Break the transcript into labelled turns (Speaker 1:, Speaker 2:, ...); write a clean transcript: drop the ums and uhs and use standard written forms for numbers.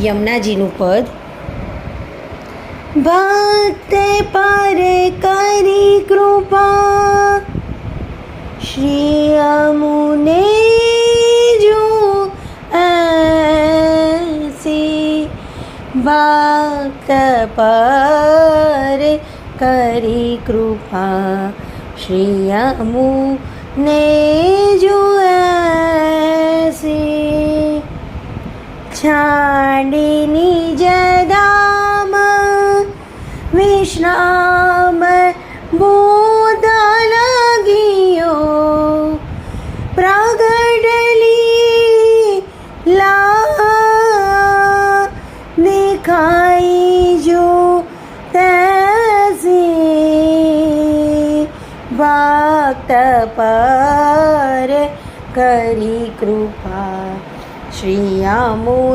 Speaker 1: યમુનાજીનું પદ. ભક્ત પર કરી કૃપા શ્રી અમુને જો એસી. ભક્ત પર કરી કૃપા શ્રી અમુને જો એસી. છાંડીની જદામ વિશ્રામ બોધ લગિયો. પ્રગટલી લા દેખાઈ જો તૈસી. ભક્ત પર કરી કૃપા શ્રી અમુ